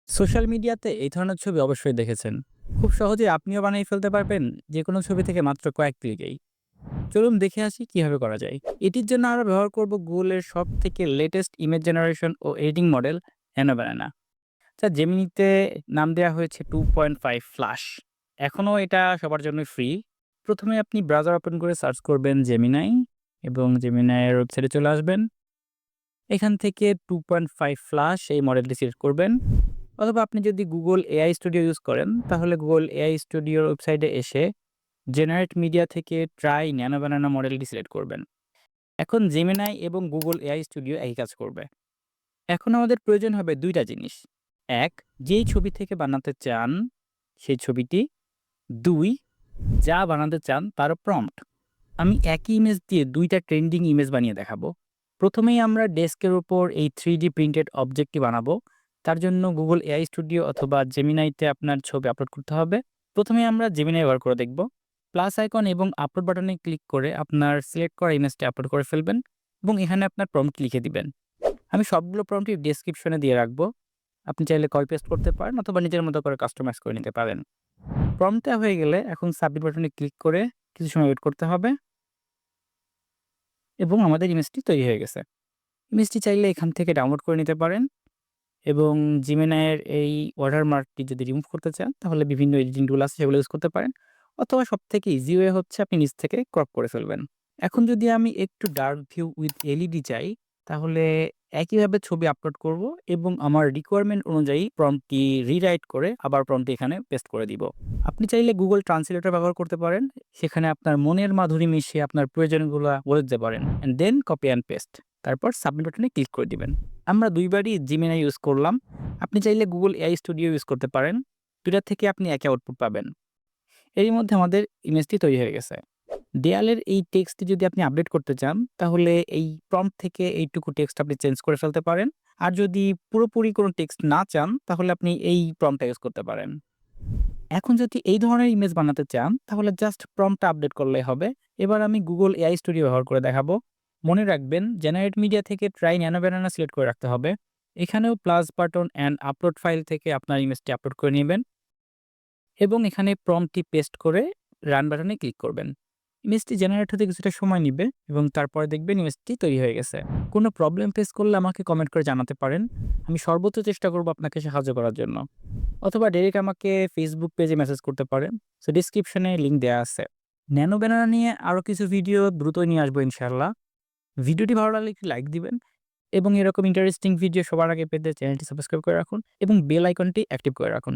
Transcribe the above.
Social মিডিয়াতে এই ধরনের ছবি অবশ্যই দেখেছেন। খুব সহজেই আপনিও বানিয়ে ফেলতে পারবেন যেকোনো ছবি থেকে মাত্র কয়েক ক্লিকেই। চলুন দেখে আসি কিভাবে করা যায়। এটির জন্য আমরা ব্যবহার করব গুগলের সবথেকে লেটেস্ট ইমেজ জেনারেশন ও এডিটিং মডেল Nano Banana, যা জেমিনিতে নাম দেওয়া হয়েছে 2.5 ফ্ল্যাশ। এখনও এটা সবার জন্য ফ্রি। প্রথমে আপনি ব্রাউজার ওপেন করে সার্চ করবেন জেমিনাই এবং জেমিনাইয়ের ওয়েবসাইটে চলে আসবেন। এখান থেকে 2.5 ফ্ল্যাশ এই মডেলটি সিলেক্ট করবেন। অথবা আপনি যদি Google AI Studio ইউজ করেন, তাহলে Google AI Studioর ওয়েবসাইটে এসে জেনারেট মিডিয়া থেকে ট্রাই ন্যানো বানানা মডেলটি সিলেক্ট করবেন। এখন Gemini এবং Google AI Studio একই কাজ করবে। এখন আমাদের প্রয়োজন হবে ২ টা জিনিস। ১, যেই ছবি থেকে বানাতে চান সেই ছবিটি। ২, যা বানাতে চান তারও প্রম্পট। আমি একই ইমেজ দিয়ে ২ টা ট্রেন্ডিং ইমেজ বানিয়ে দেখাবো। প্রথমেই আমরা ডেস্কের উপর এই 3D প্রিন্টেড অবজেক্টটি বানাবো। তার জন্য Google AI Studio অথবা Gemini-তে আপনার ছবি আপলোড করতে হবে। প্রথমে আমরা Gemini ব্যবহার করে দেখব। প্লাস আইকন এবং আপলোড বাটনে ক্লিক করে আপনার সিলেক্ট করা ইমেজটি আপলোড করে ফেলবেন এবং এখানে আপনার প্রম্পট লিখে দিবেন। আমি সবগুলো প্রম্পটই ডেসক্রিপশনে দিয়ে রাখবো। আপনি চাইলে কপি পেস্ট করতে পারেন অথবা নিজের মতো করে কাস্টমাইজ করে নিতে পারেন। প্রম্পটটা হয়ে গেলে এখন সাবমিট বাটনে ক্লিক করে কিছু সময় ওয়েট করতে হবে এবং আমাদের ইমেজটি তৈরি হয়ে গেছে। ইমেজটি চাইলে এখান থেকে ডাউনলোড করে নিতে পারেন এবং Gemini-এর এই ওয়াটারমার্কটি যদি রিমুভ করতে চান, তাহলে বিভিন্ন এডিটিং টুল আছে সেগুলো ইউজ করতে পারেন। অথবা সবথেকে ইজি ওয়ে হচ্ছে আপনি নিচ থেকে ক্রপ করে ফেলবেন। এখন যদি আমি একটু ডার্ক ভিউ উইথ এলইডি চাই, তাহলে একইভাবে ছবি আপলোড করব এবং আমার রিকোয়ারমেন্ট অনুযায়ী প্রম্পটটি রিরাইট করে আবার প্রম্পটটি এখানে পেস্ট করে দিব। আপনি চাইলে Google ট্রান্সলেটর ব্যবহার করতে পারেন। সেখানে আপনার মনের মাধুরী মিশিয়ে আপনার প্রয়োজনগুলা বলে দিতে পারেন। And then copy and paste. তারপর সাবমিট বাটনে ক্লিক করে দিবেন। আমরা ২ বারই Gemini ইউজ করলাম। আপনি চাইলে Google AI Studio ইউজ করতে পারেন। ২ টা থেকে আপনি একই আউটপুট পাবেন। এরই মধ্যে আমাদের ইমেজটি তৈরি হয়ে গেছে। দেয়ালের এই টেক্সটটি যদি আপনি আপডেট করতে চান, তাহলে এই প্রম্পট থেকে এইটুকু টেক্সট আপনি চেঞ্জ করে ফেলতে পারেন। আর যদি পুরোপুরি কোনো টেক্সট না চান, তাহলে আপনি এই প্রম্পটটা ইউজ করতে পারেন। এখন যদি এই ধরনের ইমেজ বানাতে চান, তাহলে জাস্ট প্রম্পটটা আপডেট করলেই হবে। এবার আমি Google AI Studio ব্যবহার করে দেখাবো। মনে রাখবেন জেনারেট মিডিয়া থেকে ট্রাই ন্যানো ব্যানানা সিলেক্ট করে রাখতে হবে। এখানেও plus button and upload file থেকে আপনার ইমেজটি আপলোড করে নিবেন এবং এখানে প্রম্পটটি পেস্ট করে রান বাটনে ক্লিক করবেন। ইমেজটি জেনারেট হতে কিছুটা সময় নিবে এবং তারপরে দেখবেন ইমেজটি তৈরি হয়ে গেছে। কোনো প্রবলেম ফেস করলে আমাকে কমেন্ট করে জানাতে পারেন। আমি সর্বোচ্চ চেষ্টা করব আপনাকে সাহায্য করার জন্য। অথবা ডাইরেক্ট আমাকে Facebook পেজে মেসেজ করতে পারেন। সো ডেসক্রিপশনে লিংক দেয়া আছে। ন্যানো ব্যানানা নিয়ে আরো কিছু ভিডিও দ্রুতই নিয়ে আসবো ইনশাআল্লাহ। ভিডিওটি ভালো লাগলে একটি লাইক দিবেন এবং এরকম ইন্টারেস্টিং ভিডিও সবার আগে পেতে চ্যানেলটি সাবস্ক্রাইব করে রাখুন এবং বেল আইকনটি অ্যাক্টিভ করে রাখুন।